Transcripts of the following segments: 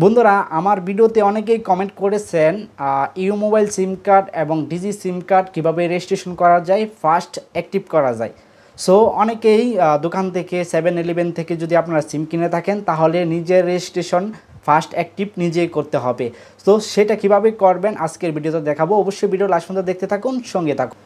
বন্ধুরা আমার ভিডিওতে অনেকেই কমেন্ট করেছেন ইউ মোবাইল সিম কার্ড এবং ডিজি সিম কার্ড কীভাবে রেজিস্ট্রেশন করা যায়, ফাস্ট অ্যাক্টিভ করা যায়। সো অনেকেই দোকান থেকে 7-Eleven থেকে যদি আপনারা সিম কিনে থাকেন তাহলে নিজের রেজিস্ট্রেশন ফাস্ট অ্যাক্টিভ নিজেই করতে হবে। তো সেটা কিভাবে করবেন আজকের ভিডিওতে দেখাবো। অবশ্যই ভিডিও লাস্ট পর্যন্ত দেখতে থাকুন, সঙ্গে থাকুন।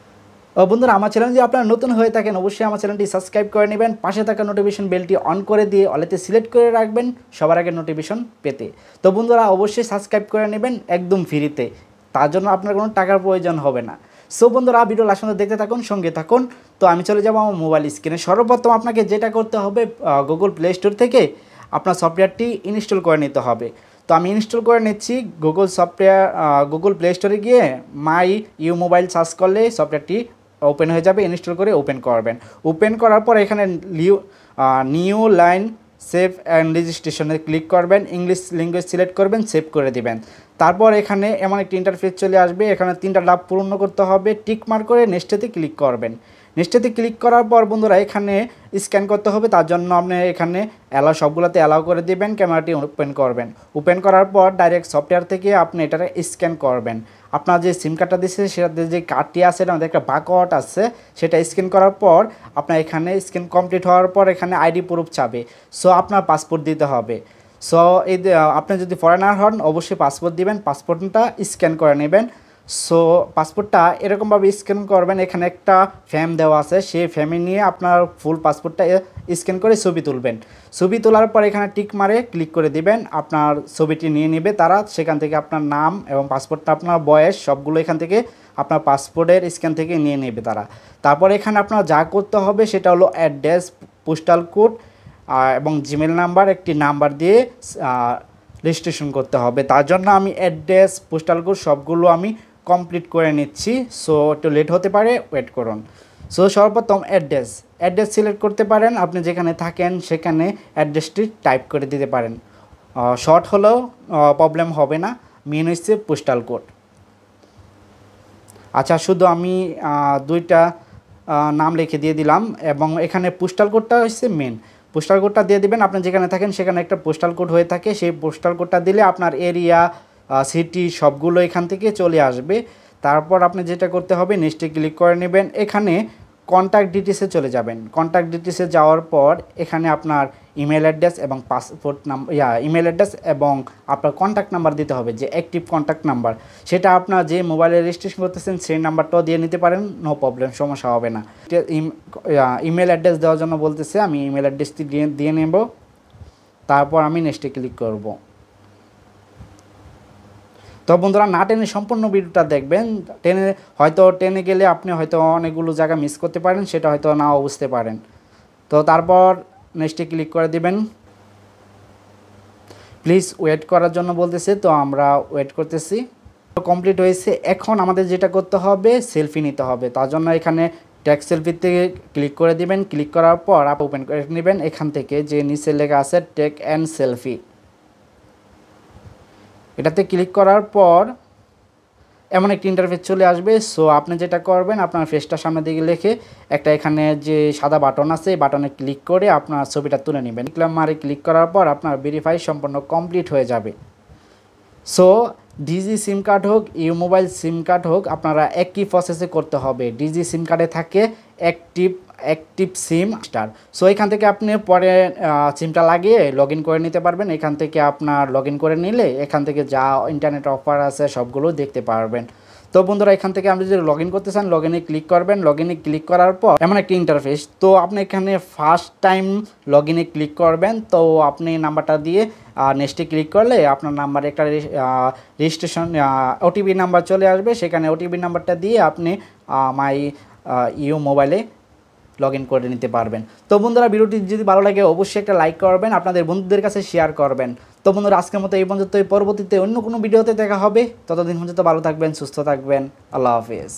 বন্ধুরা আমার চ্যানেল যদি আপনারা নতুন হয়ে থাকেন অবশ্যই আমার চ্যানেলটি সাবস্ক্রাইব করে নেবেন, পাশে থাকা নোটিফিকেশন বেলটি অন করে দিয়ে অলেতে সিলেক্ট করে রাখবেন সবার আগে নোটিফিকেশন পেতে। তো বন্ধুরা অবশ্যই সাবস্ক্রাইব করে নেবেন একদম ফ্রিতে, তার জন্য আপনার কোনো টাকার প্রয়োজন হবে না। সো বন্ধুরা ভিডিও লাস্ট পর্যন্ত দেখতে থাকুন, সঙ্গে থাকুন। তো আমি চলে যাবো আমার মোবাইল স্ক্রিনে। সর্বপ্রথম আপনাকে যেটা করতে হবে গুগল প্লে স্টোর থেকে আপনার সফটওয়্যারটি ইনস্টল করে নিতে হবে। তো আমি ইনস্টল করে নিচ্ছি গুগল প্লে স্টোরে গিয়ে মাই ইউ মোবাইল সার্চ করলে সফটওয়্যারটি ওপেন হয়ে যাবে। ইনস্টল করে ওপেন করবেন। ওপেন করার পর এখানে নিউ লাইন সেভ অ্যান্ড রেজিস্ট্রেশনে ক্লিক করবেন, ইংলিশ ল্যাঙ্গুয়েজ সিলেক্ট করবেন, সেভ করে দিবেন। তারপর এখানে এমন একটি ইন্টারফেস চলে আসবে, এখানে 3টা ধাপ পূর্ণ করতে হবে। টিক মার্ক করে নেক্সটেতে ক্লিক করবেন। নেক্সটেতে ক্লিক করার পর বন্ধুরা এখানে স্ক্যান করতে হবে, তার জন্য আপনি এখানে অ্যালাউ সবগুলোতে অ্যালাউ করে দিবেন। ক্যামেরাটি ওপেন করবেন। ওপেন করার পর ডাইরেক্ট সফটওয়্যার থেকে আপনি এটাকে স্ক্যান করবেন। আপনার যে সিম কার্ডটা দিচ্ছে সেটাতে যে কার্ডটি আছে আমাদের একটা বারকোড আছে, সেটা স্ক্যান করার পর আপনার এখানে স্ক্যান কমপ্লিট হওয়ার পর এখানে আইডি প্রুফ চাবে। সো আপনার পাসপোর্ট দিতে হবে। সো এই আপনি যদি ফরেনার হন অবশ্যই পাসপোর্ট দিবেন, পাসপোর্টটা স্ক্যান করে নেবেন। সো পাসপোর্টটা এরকমভাবে স্ক্যান করবেন, এখানে একটা ফ্রেম দেওয়া আছে, সেই ফ্রেমে নিয়ে আপনার ফুল পাসপোর্টটা স্ক্যান করে ছবি তুলবেন। ছবি তোলার পর এখানে টিক মারে ক্লিক করে দিবেন, আপনার ছবিটি নিয়ে নেবে তারা। সেখান থেকে আপনার নাম এবং পাসপোর্টটা আপনার বয়স সবগুলো এখান থেকে আপনার পাসপোর্টের স্ক্যান থেকে নিয়ে নেবে তারা। তারপর এখানে আপনার যা করতে হবে সেটা হলো অ্যাড্রেস, পোস্টাল কোড এবং জিমেল নাম্বার, একটি নাম্বার দিয়ে রেজিস্ট্রেশন করতে হবে। তার জন্য আমি অ্যাড্রেস, পোস্টাল কোড সবগুলো আমি কমপ্লিট করে নিচ্ছি। সো একটু লেট হতে পারে, ওয়েট করুন। সো সর্বপ্রথম অ্যাড্রেস সিলেক্ট করতে পারেন, আপনি যেখানে থাকেন সেখানে অ্যাড্রেসটি টাইপ করে দিতে পারেন। শর্ট হলেও প্রবলেম হবে না। মেন হচ্ছে পোস্টাল কোড। আচ্ছা, শুধু আমি 2টা নাম লিখে দিয়ে দিলাম এবং এখানে পোস্টাল কোডটা হচ্ছে মেন। পোস্টাল কোডটা দিয়ে দিবেন, আপনি যেখানে থাকেন সেখানে একটা পোস্টাল কোড হয়ে থাকে, সেই পোস্টাল কোডটা দিলে আপনার এরিয়া, সিটি সবগুলো এখান থেকে চলে আসবে। তারপর আপনি যেটা করতে হবে নেক্সটে ক্লিক করে নেবেন। এখানে কন্ট্যাক্ট ডিটেলসে চলে যাবেন। কন্ট্যাক্ট ডিটেলসে যাওয়ার পর এখানে আপনার ইমেল অ্যাড্রেস এবং পাসপোর্ট নাম্বার, ইমেল অ্যাড্রেস এবং আপনার কন্ট্যাক্ট নাম্বার দিতে হবে, যে অ্যাক্টিভ কন্ট্যাক্ট নাম্বার, সেটা আপনার যে মোবাইলে রেজিস্ট্রেশন করতেছেন সেই নাম্বারটাও দিয়ে নিতে পারেন, নো প্রবলেম, সমস্যা হবে না। ইমেল অ্যাড্রেস দেওয়ার জন্য বলতেছে, আমি ইমেল অ্যাড্রেসটি দিয়ে নেব। তারপর আমি নেক্সটে ক্লিক করব। তো বন্ধুরা না টেনে সম্পূর্ণ ভিডিওটা দেখবেন। টেনে গেলে আপনি হয়তো অনেকগুলো জায়গা মিস করতে পারেন, সেটা হয়তো নাও বুঝতে পারেন। তো তারপর নেক্সটে ক্লিক করে দিবেন। প্লিজ ওয়েট করার জন্য বলতেছে, তো আমরা ওয়েট করতেছি। কমপ্লিট হয়েছে। এখন আমাদের যেটা করতে হবে সেলফি নিতে হবে, তার জন্য এখানে টেক সেলফিতে ক্লিক করে দিবেন। ক্লিক করার পর আপ ওপেন করে নেবেন, এখান থেকে যে নিচে লেখা আছে টেক অ্যান্ড সেলফি, এটাতে ক্লিক করার পর এমন একটি ইন্টারফেস চলে আসবে। সো আপনি যেটা করবেন আপনার ফেসটা সামনের দিকে রেখে একটা এখানে যে সাদা বাটন আছে এই বাটনে ক্লিক করে আপনার ছবিটা তুলে নেবেন। ক্লিক করার পর আপনার ভেরিফাই সম্পূর্ণ কমপ্লিট হয়ে যাবে। সো ডিজি সিম কার্ড হোক, ইউ মোবাইল সিম কার্ড হোক, আপনারা একই প্রসেসে করতে হবে। ডিজি সিম কার্ডে থাকে অ্যাক্টিভ সিম স্টার। সো এখান থেকে আপনি পরে সিমটা লাগিয়ে লগ ইন করে নিতে পারবেন। এখান থেকে আপনার লগ ইন করে নিলে এখান থেকে যা ইন্টারনেট অফার আছে সবগুলো দেখতে পারবেন। তো বন্ধুরা এখান থেকে আপনি যদি লগ ইন করতে চান লগ ইনে ক্লিক করবেন। লগ ইনে ক্লিক করার পর এমন একটি ইন্টারফেস, তো আপনি এখানে ফার্স্ট টাইম লগ ইনে ক্লিক করবেন। তো আপনি নাম্বারটা দিয়ে নেক্সটে ক্লিক করলে আপনার নাম্বারে একটা রেজিস্ট্রেশন ওটিপি নাম্বার চলে আসবে, সেখানে ওটিপি নাম্বারটা দিয়ে আপনি মাই ইউ মোবাইলে লগ ইন করে নিতে পারবেন। তো বন্ধুরা ভিডিওটি যদি ভালো লাগে অবশ্যই একটা লাইক করবেন, আপনাদের বন্ধুদের কাছে শেয়ার করবেন। তো বন্ধুরা আজকের মতো এই পর্যন্ত, পরবর্তীতে অন্য কোনো ভিডিওতে দেখা হবে। ততদিন পর্যন্ত ভালো থাকবেন, সুস্থ থাকবেন। আল্লাহ হাফেজ।